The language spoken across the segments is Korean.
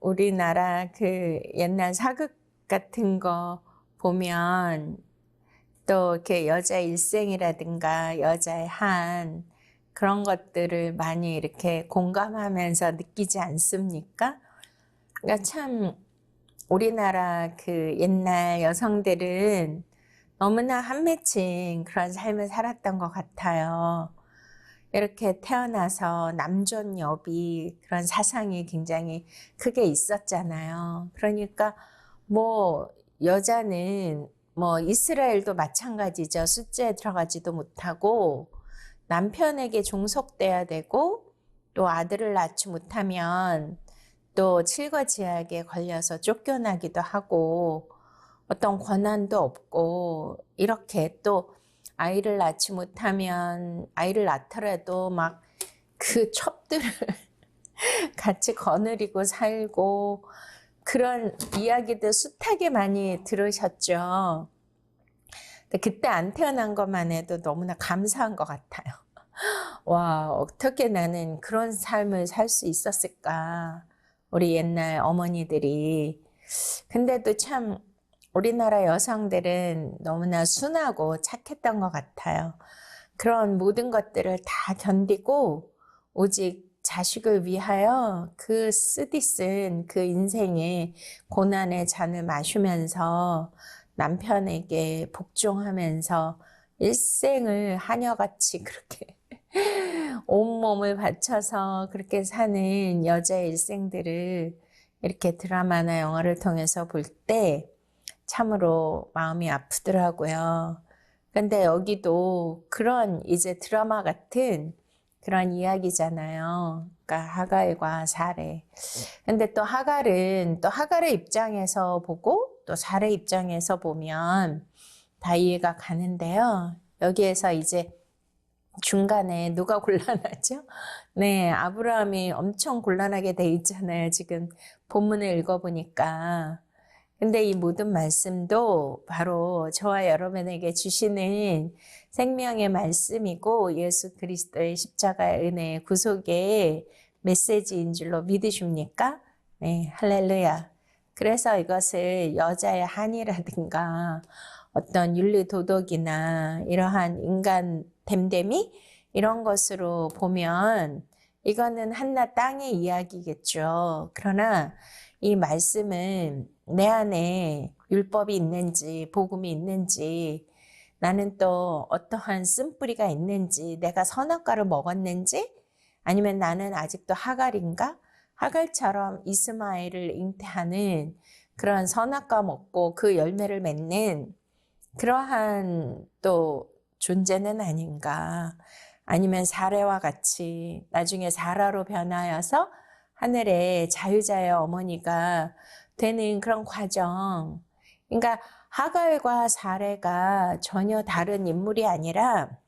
우리나라 그 옛날 사극 같은 거 보면 또 이렇게 여자 일생이라든가 여자의 한 그런 것들을 많이 이렇게 공감하면서 느끼지 않습니까? 그러니까 참 우리나라 그 옛날 여성들은 너무나 한맺힌 그런 삶을 살았던 것 같아요. 이렇게 태어나서 남존여비 그런 사상이 굉장히 크게 있었잖아요. 그러니까 뭐 여자는 뭐 이스라엘도 마찬가지죠. 숫제에 들어가지도 못하고 남편에게 종속돼야 되고 또 아들을 낳지 못하면 또 칠거지약에 걸려서 쫓겨나기도 하고 어떤 권한도 없고 이렇게 또 아이를 낳지 못하면 아이를 낳더라도 막 그 첩들을 같이 거느리고 살고 그런 이야기들 숱하게 많이 들으셨죠. 근데 그때 안 태어난 것만 해도 너무나 감사한 것 같아요. 와, 어떻게 나는 그런 삶을 살 수 있었을까? 우리 옛날 어머니들이. 근데도 참 우리나라 여성들은 너무나 순하고 착했던 것 같아요. 그런 모든 것들을 다 견디고 오직 자식을 위하여 그 쓰디쓴 그 인생의 고난의 잔을 마시면서 남편에게 복종하면서 일생을 하녀같이 그렇게 온몸을 바쳐서 그렇게 사는 여자의 일생들을 이렇게 드라마나 영화를 통해서 볼 때 참으로 마음이 아프더라고요. 근데 여기도 그런 이제 드라마 같은 그런 이야기잖아요. 그러니까 하갈과 사레. 근데 또 하갈은 또 하갈의 입장에서 보고 또 사레 입장에서 보면 다 이해가 가는데요. 여기에서 이제 중간에 누가 곤란하죠? 네, 아브라함이 엄청 곤란하게 돼 있잖아요. 지금 본문을 읽어보니까. 근데 이 모든 말씀도 바로 저와 여러분에게 주시는 생명의 말씀이고 예수 그리스도의 십자가의 은혜 구속의 메시지인 줄로 믿으십니까? 네, 할렐루야. 그래서 이것을 여자의 한이라든가 어떤 윤리 도덕이나 이러한 인간 됨됨이 이런 것으로 보면 이거는 한낱 땅의 이야기겠죠. 그러나 이 말씀은 내 안에 율법이 있는지 복음이 있는지 나는 또 어떠한 쓴뿌리가 있는지 내가 선악과를 먹었는지 아니면 나는 아직도 하갈인가? 하갈처럼 이스마엘을 잉태하는 그런 선악과 먹고 그 열매를 맺는 그러한 또 존재는 아닌가. 아니면 사레와 같이 나중에 사라로 변하여서 하늘의 자유자의 어머니가 되는 그런 과정. 그러니까 하갈과 사레가 전혀 다른 인물이 아니라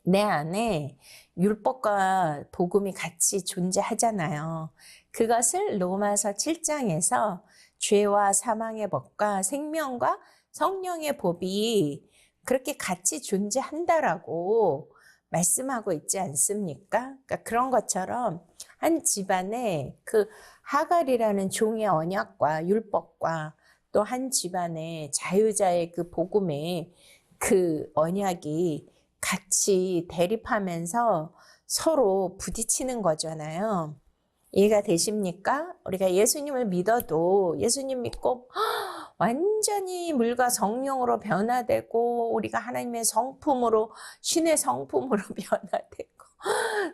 내 안에 율법과 복음이 같이 존재하잖아요. 그것을 로마서 7장에서 죄와 사망의 법과 생명과 성령의 법이 그렇게 같이 존재한다라고 말씀하고 있지 않습니까? 그러니까 그런 것처럼 한 집안에 그 하갈이라는 종의 언약과 율법과 또 한 집안의 자유자의 그 복음의 그 언약이 같이 대립하면서 서로 부딪히는 거잖아요. 이해가 되십니까? 우리가 예수님을 믿어도 예수님 믿고 완전히 물과 성령으로 변화되고 우리가 하나님의 성품으로 신의 성품으로 변화되고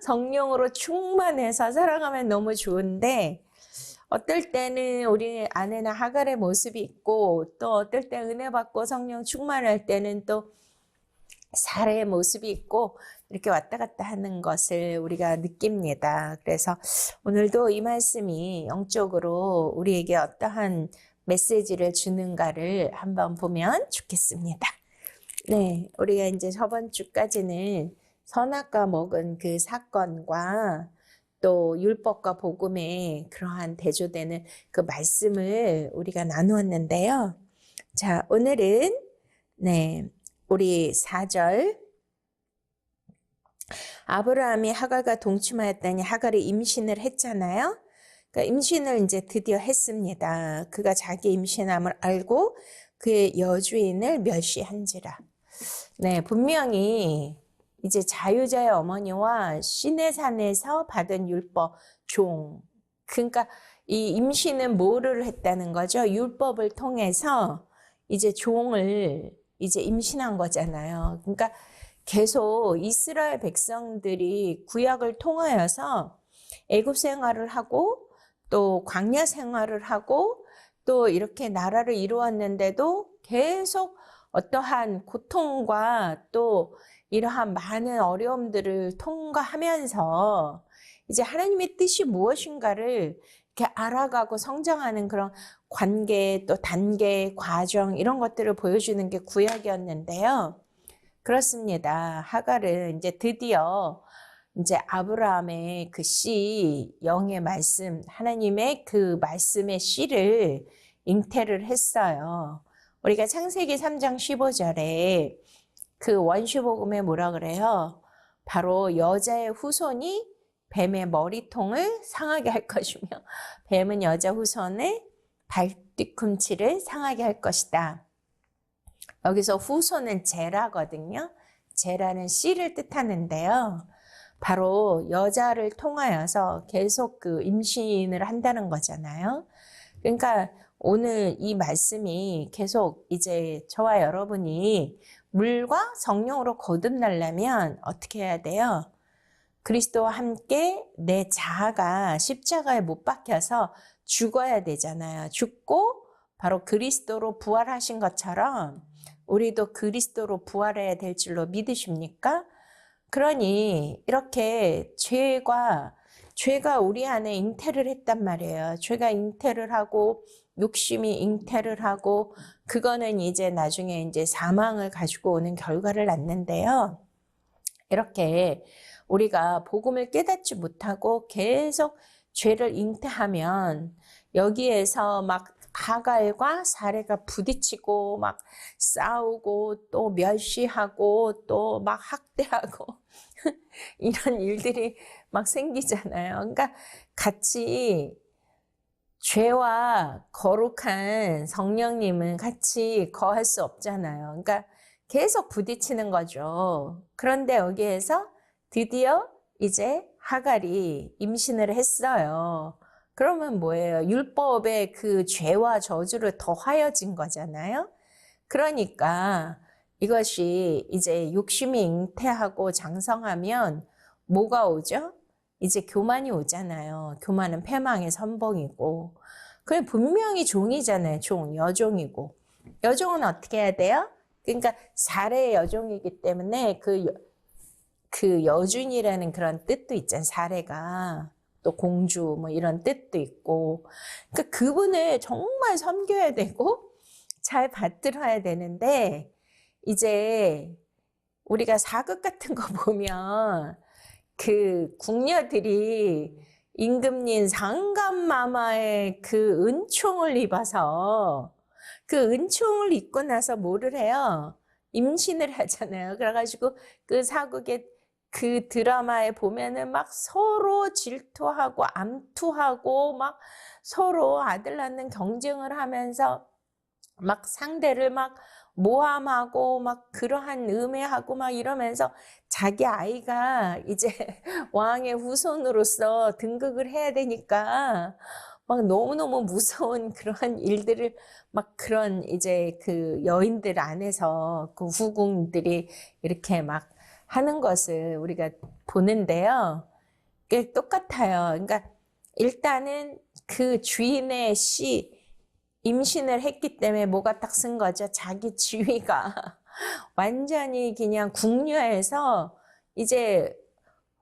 성령으로 충만해서 살아가면 너무 좋은데 어떨 때는 우리 안에는 하갈의 모습이 있고 또 어떨 때 은혜 받고 성령 충만할 때는 또 사례의 모습이 있고 이렇게 왔다 갔다 하는 것을 우리가 느낍니다. 그래서 오늘도 이 말씀이 영적으로 우리에게 어떠한 메시지를 주는가를 한번 보면 좋겠습니다. 네, 우리가 이제 저번 주까지는 선악과 먹은 그 사건과 또 율법과 복음의 그러한 대조되는 그 말씀을 우리가 나누었는데요. 자, 오늘은 네, 우리 4절 아브라함이 하갈과 동침하였더니 하갈이 임신을 했잖아요. 그러니까 임신을 이제 드디어 했습니다. 그가 자기 임신함을 알고 그의 여주인을 멸시한지라. 네, 분명히 이제 자유자의 어머니와 시내산에서 받은 율법 종. 그러니까 이 임신은 뭐를 했다는 거죠? 율법을 통해서 이제 종을 이제 임신한 거잖아요. 그러니까 계속 이스라엘 백성들이 구약을 통하여서 애굽 생활을 하고 또 광야 생활을 하고 또 이렇게 나라를 이루었는데도 계속 어떠한 고통과 또 이러한 많은 어려움들을 통과하면서 이제 하나님의 뜻이 무엇인가를 이렇게 알아가고 성장하는 그런 관계 또 단계 과정 이런 것들을 보여주는 게 구약이었는데요. 그렇습니다. 하갈은 이제 드디어 이제 아브라함의 그 씨, 영의 말씀, 하나님의 그 말씀의 씨를 잉태를 했어요. 우리가 창세기 3장 15절에 그 원시복음에 뭐라 그래요? 바로 여자의 후손이 뱀의 머리통을 상하게 할 것이며 뱀은 여자 후손의 발뒤꿈치를 상하게 할 것이다. 여기서 후손은 제라거든요. 제라는 씨를 뜻하는데요. 바로 여자를 통하여서 계속 그 임신을 한다는 거잖아요. 그러니까 오늘 이 말씀이 계속 이제 저와 여러분이 물과 성령으로 거듭나려면 어떻게 해야 돼요? 그리스도와 함께 내 자아가 십자가에 못 박혀서 죽어야 되잖아요. 죽고 바로 그리스도로 부활하신 것처럼 우리도 그리스도로 부활해야 될 줄로 믿으십니까? 그러니 이렇게 죄가 우리 안에 잉태를 했단 말이에요. 죄가 잉태를 하고 욕심이 잉태를 하고 그거는 이제 나중에 이제 사망을 가지고 오는 결과를 낳는데요. 이렇게 우리가 복음을 깨닫지 못하고 계속 죄를 잉태하면 여기에서 막 하갈과 사레가 부딪히고 막 싸우고 또 멸시하고 또 막 학대하고 이런 일들이 막 생기잖아요. 그러니까 같이 죄와 거룩한 성령님은 같이 거할 수 없잖아요. 그러니까 계속 부딪히는 거죠. 그런데 여기에서 드디어 이제 하갈이 임신을 했어요. 그러면 뭐예요? 율법의 그 죄와 저주를 더하여진 거잖아요. 그러니까 이것이 이제 욕심이 잉태하고 장성하면 뭐가 오죠? 이제 교만이 오잖아요. 교만은 패망의 선봉이고. 그게 분명히 종이잖아요. 종, 여종이고. 여종은 어떻게 해야 돼요? 그러니까 사례의 여종이기 때문에 그 여준이라는 그런 뜻도 있잖아요. 사례가. 또 공주 뭐 이런 뜻도 있고. 그러니까 그분을 정말 섬겨야 되고 잘 받들어야 되는데 이제 우리가 사극 같은 거 보면 그 궁녀들이 임금님 상감마마의 그 은총을 입어서 그 은총을 입고 나서 뭐를 해요? 임신을 하잖아요. 그래가지고 그 사극의 그 드라마에 보면은 막 서로 질투하고 암투하고 막 서로 아들 낳는 경쟁을 하면서 막 상대를 막 모함하고 막 그러한 음해하고 막 이러면서 자기 아이가 이제 왕의 후손으로서 등극을 해야 되니까 막 너무너무 무서운 그러한 일들을 막 그런 이제 그 여인들 안에서 그 후궁들이 이렇게 막 하는 것을 우리가 보는데요. 그게 똑같아요. 그러니까 일단은 그 주인의 임신을 했기 때문에 뭐가 딱 쓴 거죠. 자기 지위가 완전히 그냥 궁녀에서 이제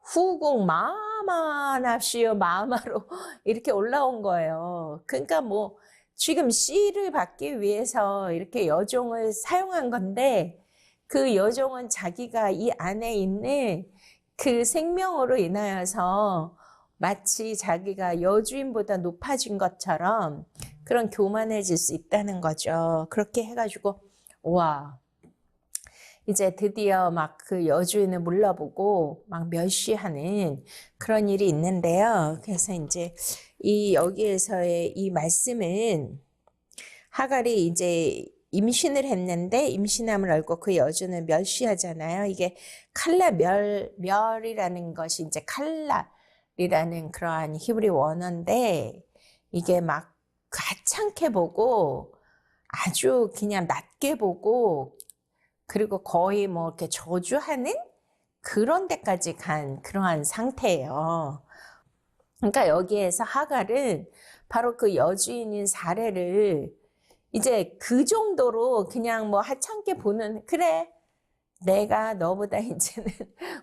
후궁 마마납시오 마마로 이렇게 올라온 거예요. 그러니까 뭐 지금 씨를 받기 위해서 이렇게 여종을 사용한 건데 그 여종은 자기가 이 안에 있는 그 생명으로 인하여서 마치 자기가 여주인보다 높아진 것처럼 그런 교만해질 수 있다는 거죠. 그렇게 해가지고 와, 이제 드디어 막 그 여주인을 물러보고 막 멸시하는 그런 일이 있는데요. 그래서 이제 이 여기에서의 이 말씀은 하갈이 이제 임신을 했는데 임신함을 알고 그 여주는 멸시하잖아요. 이게 멸이라는 것이 이제 칼날이라는 그러한 히브리 원어인데 이게 막 가찮게 보고 아주 그냥 낮게 보고 그리고 거의 뭐 이렇게 저주하는 그런 데까지 간 그러한 상태예요. 그러니까 여기에서 하갈은 바로 그 여주인인 사례를 이제 그 정도로 그냥 뭐 하찮게 보는, 그래, 내가 너보다 이제는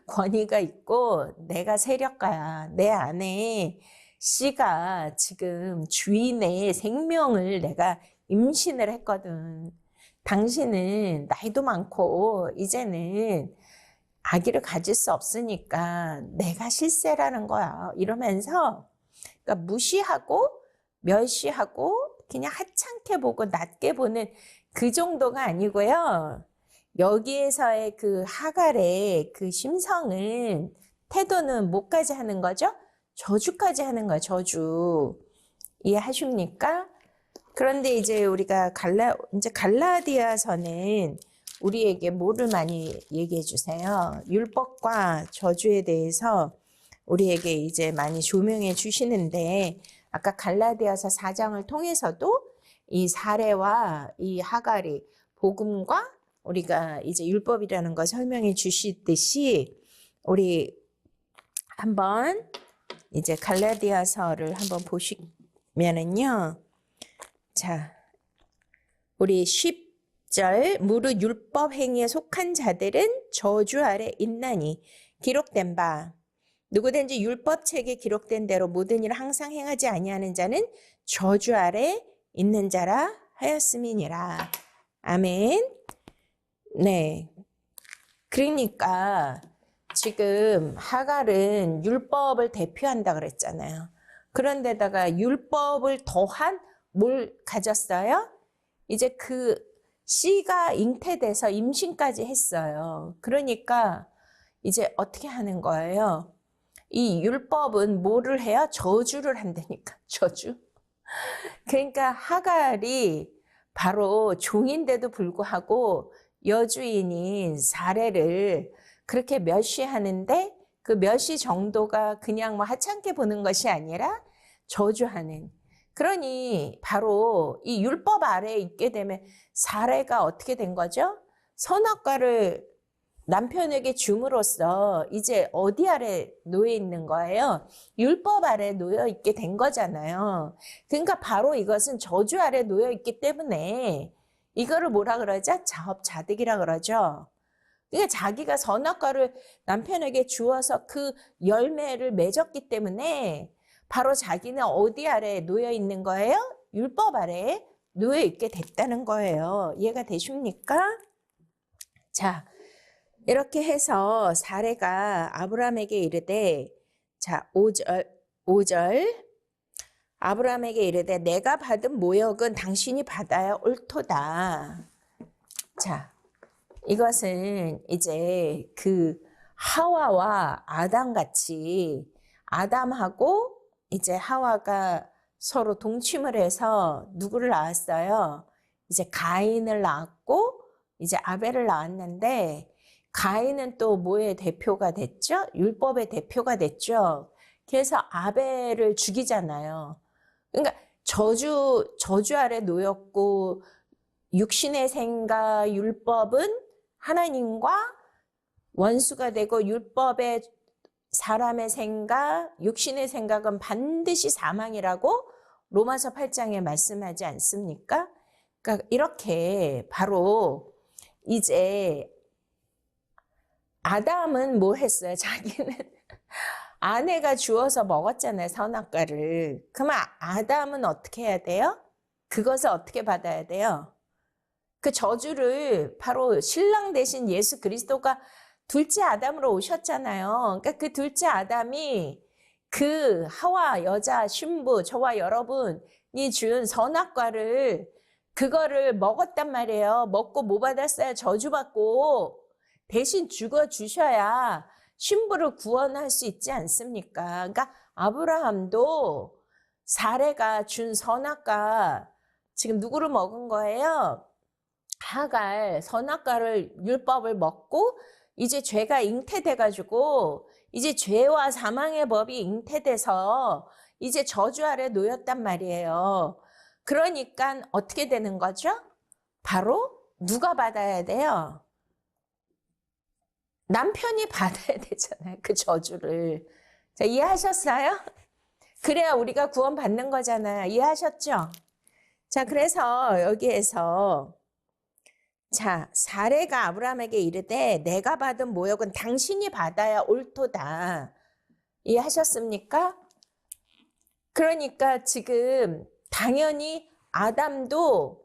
권위가 있고 내가 세력가야. 내 안에 씨가 지금 주인의 생명을 내가 임신을 했거든. 당신은 나이도 많고 이제는 아기를 가질 수 없으니까 내가 실세라는 거야. 이러면서 그러니까 무시하고 멸시하고 그냥 하찮게 보고 낮게 보는 그 정도가 아니고요. 여기에서의 그 하갈의 그 심성은 태도는 뭐까지 하는 거죠? 저주까지 하는 거예요. 저주. 이해하십니까? 그런데 이제 우리가 갈라디아서는 우리에게 뭐를 많이 얘기해 주세요? 율법과 저주에 대해서 우리에게 이제 많이 조명해 주시는데 아까 갈라디아서 4장을 통해서도 이 사례와 이 하갈이 복음과 우리가 이제 율법이라는 거 설명해 주시듯이 우리 한번 이제 갈라디아서를 한번 보시면은요. 자, 우리 10절 무릇 율법 행위에 속한 자들은 저주 아래 있나니 기록된 바 누구든지 율법책에 기록된 대로 모든 일을 항상 행하지 아니하는 자는 저주 아래 있는 자라 하였음이니라. 아멘. 네. 그러니까 지금 하갈은 율법을 대표한다 그랬잖아요. 그런데다가 율법을 더한 뭘 가졌어요? 이제 그 씨가 잉태돼서 임신까지 했어요. 그러니까 이제 어떻게 하는 거예요? 이 율법은 뭐를 해요? 저주를 한다니까. 저주. 그러니까 하갈이 바로 종인데도 불구하고 여주인인 사례를 그렇게 멸시하는데 그 멸시 정도가 그냥 뭐 하찮게 보는 것이 아니라 저주하는. 그러니 바로 이 율법 아래에 있게 되면 사례가 어떻게 된 거죠? 선악과를 남편에게 줌으로써 이제 어디 아래 놓여 있는 거예요? 율법 아래 놓여 있게 된 거잖아요. 그러니까 바로 이것은 저주 아래 놓여 있기 때문에 이거를 뭐라 그러죠? 자업자득이라 그러죠. 그러니까 자기가 선악과를 남편에게 주어서 그 열매를 맺었기 때문에 바로 자기는 어디 아래 놓여 있는 거예요? 율법 아래에 놓여 있게 됐다는 거예요. 이해가 되십니까? 자, 이렇게 해서 사례가 아브라함에게 이르되, 자, 5절 아브라함에게 이르되 내가 받은 모욕은 당신이 받아야 옳도다. 자, 이것은 이제 그 하와와 아담 같이 아담하고 이제 하와가 서로 동침을 해서 누구를 낳았어요? 이제 가인을 낳았고 이제 아벨을 낳았는데 가인은 또 뭐의 대표가 됐죠? 율법의 대표가 됐죠. 그래서 아벨을 죽이잖아요. 그러니까 저주 아래 놓였고 육신의 생각 율법은 하나님과 원수가 되고 율법의 사람의 생각, 육신의 생각은 반드시 사망이라고 로마서 8장에 말씀하지 않습니까? 그러니까 이렇게 바로 이제 아담은 뭐 했어요? 자기는 아내가 주어서 먹었잖아요, 선악과를. 그러면 아담은 어떻게 해야 돼요? 그것을 어떻게 받아야 돼요? 그 저주를 바로 신랑 대신 예수 그리스도가 둘째 아담으로 오셨잖아요. 그러니까 그 둘째 아담이 그 하와 여자 신부 저와 여러분이 준 선악과를 그거를 먹었단 말이에요. 먹고 뭐 받았어요? 저주받고 대신 죽어 주셔야 신부를 구원할 수 있지 않습니까? 그러니까 아브라함도 사레가 준 선악과 지금 누구를 먹은 거예요? 하갈 선악과를 율법을 먹고 이제 죄가 잉태돼 가지고 이제 죄와 사망의 법이 잉태돼서 이제 저주 아래 놓였단 말이에요. 그러니까 어떻게 되는 거죠? 바로 누가 받아야 돼요? 남편이 받아야 되잖아요. 그 저주를. 자, 이해하셨어요? 그래야 우리가 구원받는 거잖아요. 이해하셨죠? 자, 그래서 여기에서 자, 사레가 아브라함에게 이르되 내가 받은 모욕은 당신이 받아야 옳도다. 이해하셨습니까? 그러니까 지금 당연히 아담도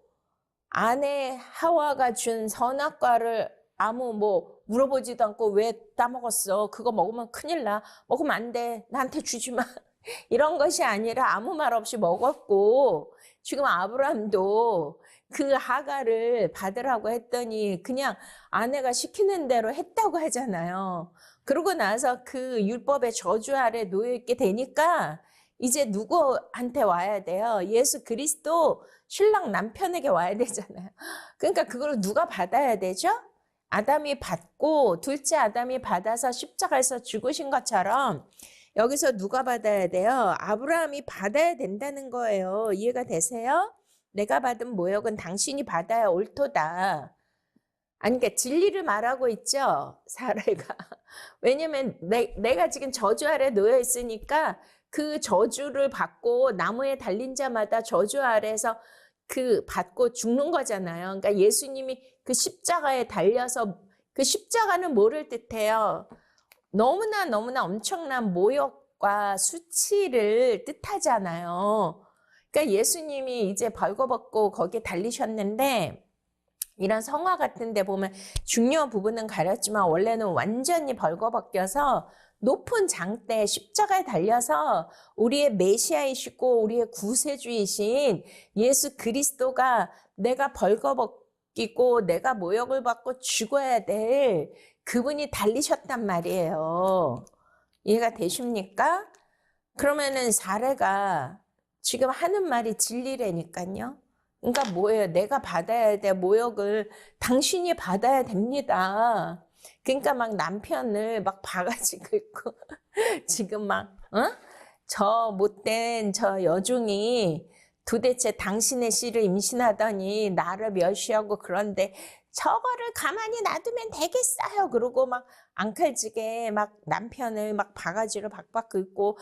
아내 하와가 준 선악과를 아무 뭐 물어보지도 않고 왜 따먹었어? 그거 먹으면 큰일 나. 먹으면 안 돼. 나한테 주지 마. 이런 것이 아니라 아무 말 없이 먹었고 지금 아브라함도 그 하갈을 받으라고 했더니 그냥 아내가 시키는 대로 했다고 하잖아요. 그러고 나서 그 율법의 저주 아래 놓여있게 되니까 이제 누구한테 와야 돼요? 예수 그리스도 신랑 남편에게 와야 되잖아요. 그러니까 그걸 누가 받아야 되죠? 아담이 받고 둘째 아담이 받아서 십자가에서 죽으신 것처럼 여기서 누가 받아야 돼요? 아브라함이 받아야 된다는 거예요. 이해가 되세요? 내가 받은 모욕은 당신이 받아야 옳도다. 아니, 그러니까 진리를 말하고 있죠, 사례가. 왜냐면 내가 지금 저주 아래 놓여 있으니까 그 저주를 받고 나무에 달린 자마다 저주 아래에서 그 받고 죽는 거잖아요. 그러니까 예수님이 그 십자가에 달려서 그 십자가는 뭐를 뜻해요? 너무나 엄청난 모욕과 수치를 뜻하잖아요. 그러니까 예수님이 이제 벌거벗고 거기에 달리셨는데 이런 성화 같은 데 보면 중요한 부분은 가렸지만 원래는 완전히 벌거벗겨서 높은 장대 십자가에 달려서 우리의 메시아이시고 우리의 구세주이신 예수 그리스도가 내가 벌거벗기고 내가 모욕을 받고 죽어야 될 그분이 달리셨단 말이에요. 이해가 되십니까? 그러면은 사례가 지금 하는 말이 진리라니까요. 그러니까 뭐예요? 내가 받아야 돼. 모욕을 당신이 받아야 됩니다. 그러니까 막 남편을 막 바가지고 있고 지금 막 저 못된 저 여중이 도대체 당신의 씨를 임신하더니 나를 멸시하고 그런데 저거를 가만히 놔두면 되겠어요. 그러고 막 앙칼지게 막 남편을 막 바가지로 박박 긁고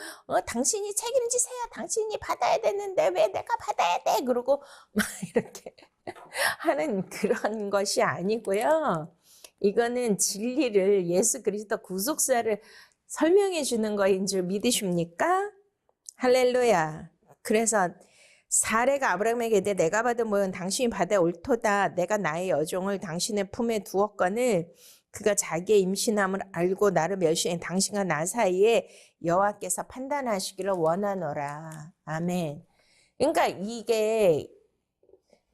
당신이 책임지세요. 당신이 받아야 되는데 왜 내가 받아야 돼? 그러고 막 이렇게 하는 그런 것이 아니고요. 이거는 진리를 예수 그리스도 구속사를 설명해 주는 거인 줄 믿으십니까? 할렐루야. 그래서 사례가 아브라함에게 이르되 내가 받은 모욕은 당신이 받아 옳도다. 내가 나의 여종을 당신의 품에 두었거늘 그가 자기의 임신함을 알고 나를 멸시해 당신과 나 사이에 여호와께서 판단하시기를 원하노라. 아멘. 그러니까 이게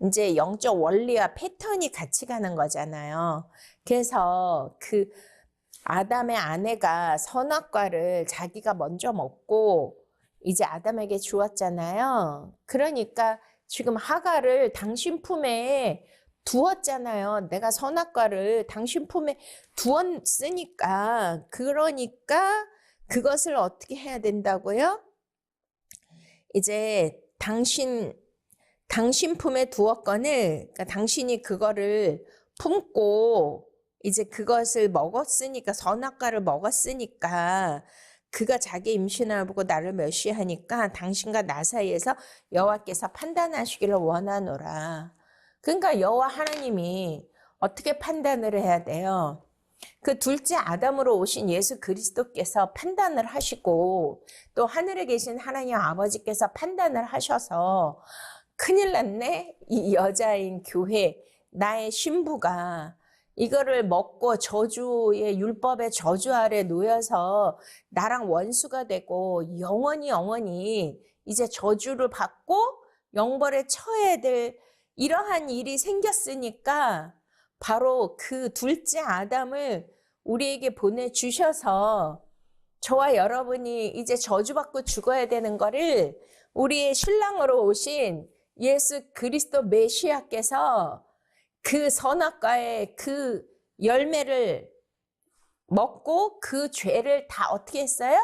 이제 영적 원리와 패턴이 같이 가는 거잖아요. 그래서 그 아담의 아내가 선악과를 자기가 먼저 먹고 이제 아담에게 주었잖아요. 그러니까 지금 하갈을 당신 품에 두었잖아요. 내가 선악과를 당신 품에 두었으니까 그러니까 그것을 어떻게 해야 된다고요? 이제 당신 품에 두었거늘 그러니까 당신이 그거를 품고 이제 그것을 먹었으니까 선악과를 먹었으니까 그가 자기 임신을 보고 나를 멸시하니까 당신과 나 사이에서 여호와께서 판단하시기를 원하노라. 그러니까 여호와 하나님이 어떻게 판단을 해야 돼요? 그 둘째 아담으로 오신 예수 그리스도께서 판단을 하시고 또 하늘에 계신 하나님 아버지께서 판단을 하셔서 큰일 났네. 이 여자인 교회 나의 신부가 이거를 먹고 저주의 율법의 저주 아래 놓여서 나랑 원수가 되고 영원히 이제 저주를 받고 영벌에 처해야 될 이러한 일이 생겼으니까 바로 그 둘째 아담을 우리에게 보내주셔서 저와 여러분이 이제 저주받고 죽어야 되는 거를 우리의 신랑으로 오신 예수 그리스도 메시아께서 그 선악과의 그 열매를 먹고 그 죄를 다 어떻게 했어요?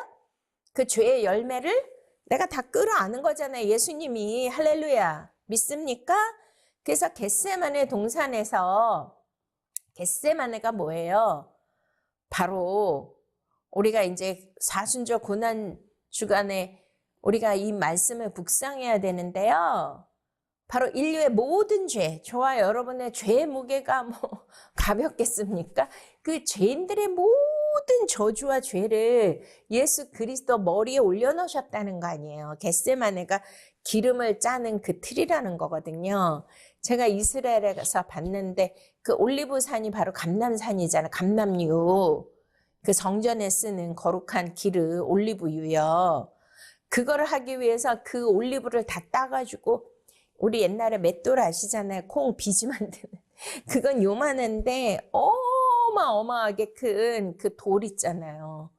그 죄의 열매를 내가 다 끌어안은 거잖아요. 예수님이. 할렐루야. 믿습니까? 그래서 겟세마네 동산에서 겟세마네가 뭐예요? 바로 우리가 이제 사순절 고난 주간에 우리가 이 말씀을 묵상해야 되는데요. 바로 인류의 모든 죄, 저와 여러분의 죄의 무게가 뭐 가볍겠습니까? 그 죄인들의 모든 저주와 죄를 예수 그리스도 머리에 올려놓으셨다는 거 아니에요. 겟세마네가 기름을 짜는 그 틀이라는 거거든요. 제가 이스라엘에 가서 봤는데 그 올리브산이 바로 감람산이잖아요. 감람유. 그 성전에 쓰는 거룩한 기름, 올리브유요. 그거를 하기 위해서 그 올리브를 다 따가지고 우리 옛날에 맷돌 아시잖아요. 콩 비지 만드는. 그건 요만한데 어마어마하게 큰 그 돌 있잖아요.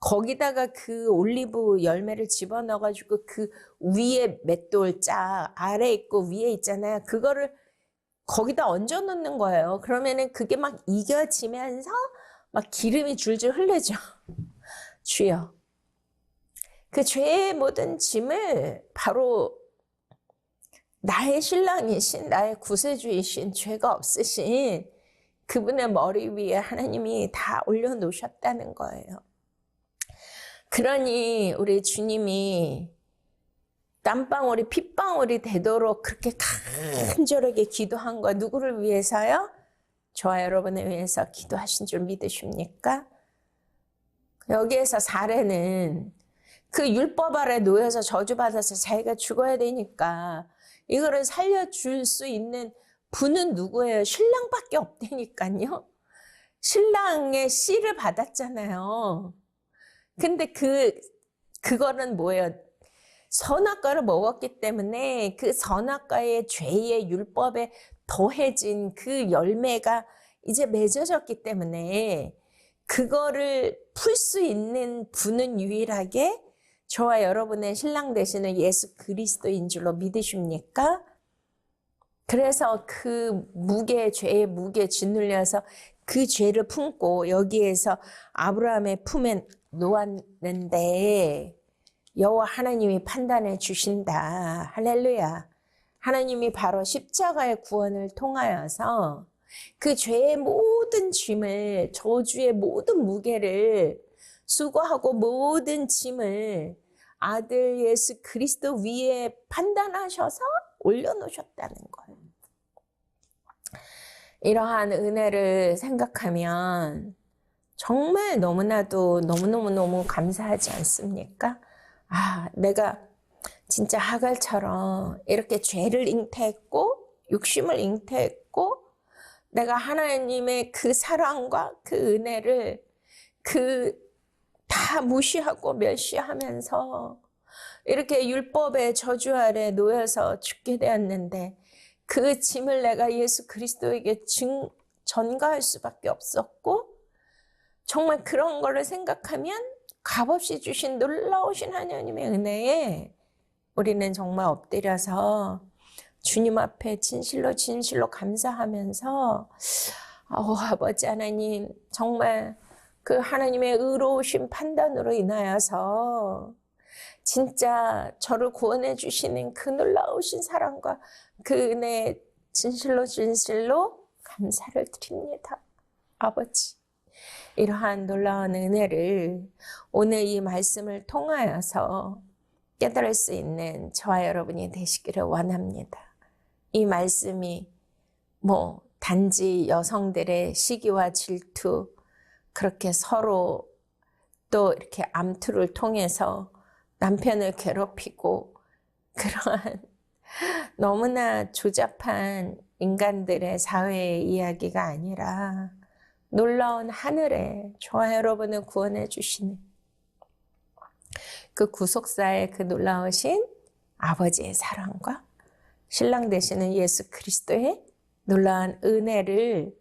거기다가 그 올리브 열매를 집어넣어가지고 그 위에 맷돌 짝 아래 있고 위에 있잖아요. 그거를 거기다 얹어 놓는 거예요. 그러면은 그게 막 익혀지면서 막 기름이 줄줄 흐르죠. 주여. 그 죄의 모든 짐을 바로 나의 신랑이신 나의 구세주이신 죄가 없으신 그분의 머리 위에 하나님이 다 올려놓으셨다는 거예요. 그러니 우리 주님이 땀방울이 핏방울이 되도록 그렇게 간절하게 기도한 거 누구를 위해서요? 저와 여러분을 위해서 기도하신 줄 믿으십니까? 여기에서 사례는 그 율법 아래 놓여서 저주받아서 자기가 죽어야 되니까 이거를 살려줄 수 있는 분은 누구예요? 신랑밖에 없다니까요. 신랑의 씨를 받았잖아요. 근데 그거는 뭐예요? 선악과를 먹었기 때문에 그 선악과의 죄의 율법에 더해진 그 열매가 이제 맺어졌기 때문에 그거를 풀 수 있는 분은 유일하게 저와 여러분의 신랑 되시는 예수 그리스도인 줄로 믿으십니까? 그래서 그 무게, 죄의 무게 짓눌려서 그 죄를 품고 여기에서 아브라함의 품에 놓았는데 여호와 하나님이 판단해 주신다. 할렐루야. 하나님이 바로 십자가의 구원을 통하여서 그 죄의 모든 짐을, 저주의 모든 무게를 수고하고 모든 짐을 아들 예수 그리스도 위에 판단하셔서 올려놓으셨다는 거예요. 이러한 은혜를 생각하면 정말 너무나도 너무너무 감사하지 않습니까? 아, 내가 진짜 하갈처럼 이렇게 죄를 잉태했고 욕심을 잉태했고 내가 하나님의 그 사랑과 그 은혜를 다 무시하고 멸시하면서 이렇게 율법의 저주 아래 놓여서 죽게 되었는데 그 짐을 내가 예수 그리스도에게 전가할 수밖에 없었고 정말 그런 거를 생각하면 값없이 주신 놀라우신 하나님의 은혜에 우리는 정말 엎드려서 주님 앞에 진실로 감사하면서 아버지 하나님 정말 그 하나님의 의로우신 판단으로 인하여서 진짜 저를 구원해 주시는 그 놀라우신 사랑과 그 은혜에 진실로 감사를 드립니다. 아버지, 이러한 놀라운 은혜를 오늘 이 말씀을 통하여서 깨달을 수 있는 저와 여러분이 되시기를 원합니다. 이 말씀이 단지 여성들의 시기와 질투, 그렇게 서로 또 이렇게 암투를 통해서 남편을 괴롭히고 그러한 너무나 조잡한 인간들의 사회의 이야기가 아니라 놀라운 하늘에 저와 여러분을 구원해 주시는 그 구속사의 그 놀라우신 아버지의 사랑과 신랑 되시는 예수 그리스도의 놀라운 은혜를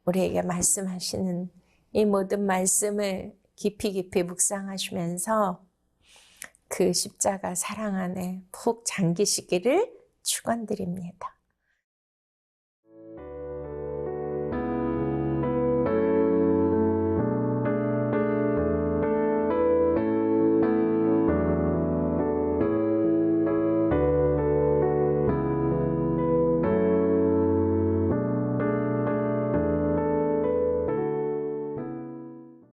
우리에게 말씀하시는 이 모든 말씀을 깊이 깊이 묵상하시면서 그 십자가 사랑 안에 푹 잠기시기를 축원드립니다.